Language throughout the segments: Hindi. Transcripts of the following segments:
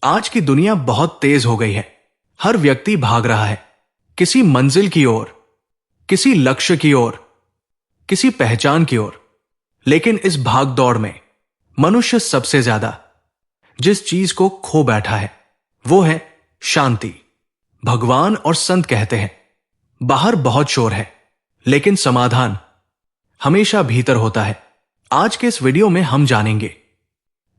आज की दुनिया बहुत तेज हो गई है। हर व्यक्ति भाग रहा है किसी मंजिल की ओर, किसी लक्ष्य की ओर, किसी पहचान की ओर। लेकिन इस भाग दौड़ में मनुष्य सबसे ज्यादा जिस चीज को खो बैठा है वो है शांति। भगवान और संत कहते हैं बाहर बहुत शोर है लेकिन समाधान हमेशा भीतर होता है। आज के इस वीडियो में हम जानेंगे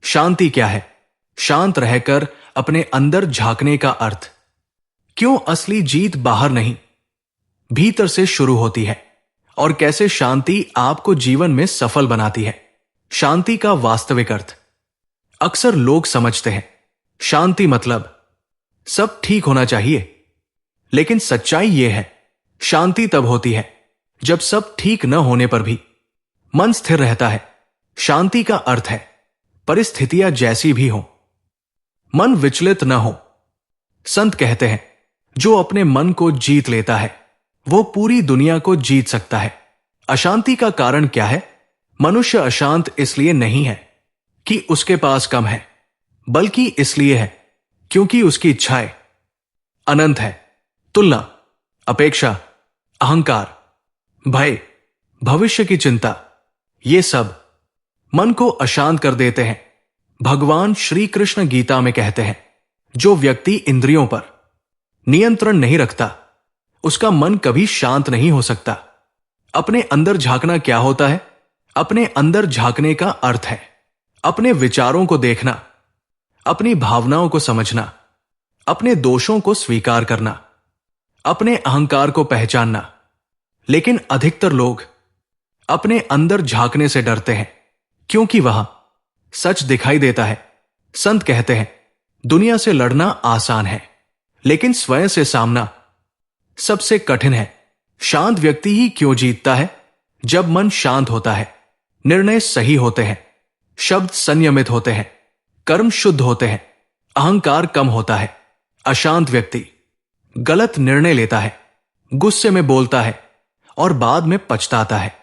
शांति क्या है, शांत रहकर अपने अंदर झांकने का अर्थ, क्यों असली जीत बाहर नहीं भीतर से शुरू होती है, और कैसे शांति आपको जीवन में सफल बनाती है। शांति का वास्तविक अर्थ अक्सर लोग समझते हैं शांति मतलब सब ठीक होना चाहिए, लेकिन सच्चाई यह है शांति तब होती है जब सब ठीक न होने पर भी मन स्थिर रहता है। शांति का अर्थ है परिस्थितियां जैसी भी हो मन विचलित न हो। संत कहते हैं जो अपने मन को जीत लेता है वो पूरी दुनिया को जीत सकता है। अशांति का कारण क्या है? मनुष्य अशांत इसलिए नहीं है कि उसके पास कम है, बल्कि इसलिए है क्योंकि उसकी इच्छाएं अनंत है। तुलना, अपेक्षा, अहंकार, भय, भविष्य की चिंता, ये सब मन को अशांत कर देते हैं। भगवान श्री कृष्ण गीता में कहते हैं जो व्यक्ति इंद्रियों पर नियंत्रण नहीं रखता उसका मन कभी शांत नहीं हो सकता। अपने अंदर झांकना क्या होता है? अपने अंदर झांकने का अर्थ है अपने विचारों को देखना, अपनी भावनाओं को समझना, अपने दोषों को स्वीकार करना, अपने अहंकार को पहचानना। लेकिन अधिकतर लोग अपने अंदर झांकने से डरते हैं क्योंकि वह सच दिखाई देता है। संत कहते हैं दुनिया से लड़ना आसान है लेकिन स्वयं से सामना सबसे कठिन है। शांत व्यक्ति ही क्यों जीतता है? जब मन शांत होता है, निर्णय सही होते हैं, शब्द संयमित होते हैं, कर्म शुद्ध होते हैं, अहंकार कम होता है। अशांत व्यक्ति गलत निर्णय लेता है, गुस्से में बोलता है और बाद में पछताता है।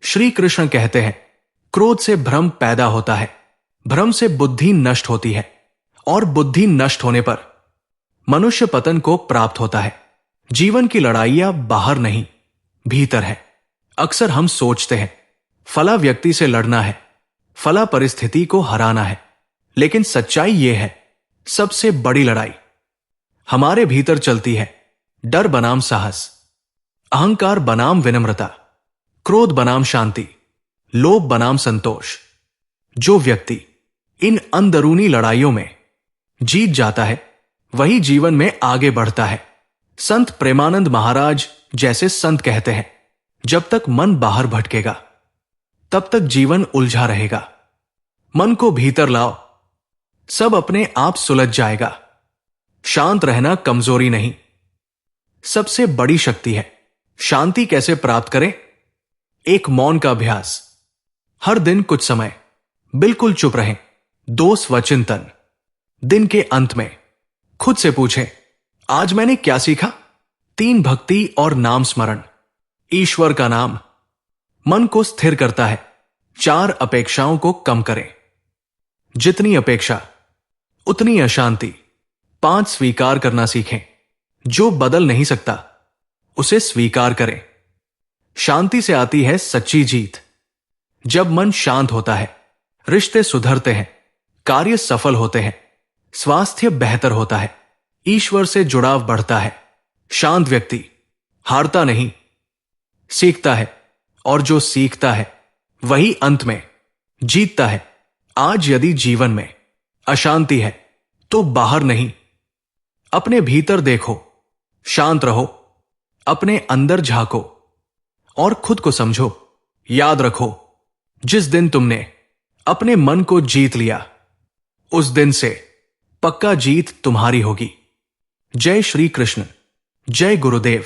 श्री कृष्ण कहते हैं क्रोध से भ्रम पैदा होता है, भ्रम से बुद्धि नष्ट होती है और बुद्धि नष्ट होने पर मनुष्य पतन को प्राप्त होता है। जीवन की लड़ाइयां बाहर नहीं भीतर है। अक्सर हम सोचते हैं फला व्यक्ति से लड़ना है, फला परिस्थिति को हराना है, लेकिन सच्चाई यह है सबसे बड़ी लड़ाई हमारे भीतर चलती है। डर बनाम साहस, अहंकार बनाम विनम्रता, क्रोध बनाम शांति, लोभ बनाम संतोष। जो व्यक्ति इन अंदरूनी लड़ाइयों में जीत जाता है वही जीवन में आगे बढ़ता है। संत प्रेमानंद महाराज जैसे संत कहते हैं जब तक मन बाहर भटकेगा तब तक जीवन उलझा रहेगा। मन को भीतर लाओ, सब अपने आप सुलझ जाएगा। शांत रहना कमजोरी नहीं, सबसे बड़ी शक्ति है। शांति कैसे प्राप्त करें? एक मौन का अभ्यास। हर दिन कुछ समय बिल्कुल चुप रहें। 2 स्वचिंतन। दिन के अंत में खुद से पूछें आज मैंने क्या सीखा? 3 भक्ति और नाम स्मरण। ईश्वर का नाम मन को स्थिर करता है। 4 अपेक्षाओं को कम करें। जितनी अपेक्षा उतनी अशांति। 5 स्वीकार करना सीखें। जो बदल नहीं सकता उसे स्वीकार करें। शांति से आती है सच्ची जीत। जब मन शांत होता है रिश्ते सुधरते हैं, कार्य सफल होते हैं, स्वास्थ्य बेहतर होता है, ईश्वर से जुड़ाव बढ़ता है। शांत व्यक्ति हारता नहीं, सीखता है, और जो सीखता है वही अंत में जीतता है। आज यदि जीवन में अशांति है तो बाहर नहीं, अपने भीतर देखो, शांत रहो, अपने अंदर झांको और खुद को समझो। याद रखो जिस दिन तुमने अपने मन को जीत लिया उस दिन से पक्का जीत तुम्हारी होगी। जय श्री कृष्ण, जय गुरुदेव।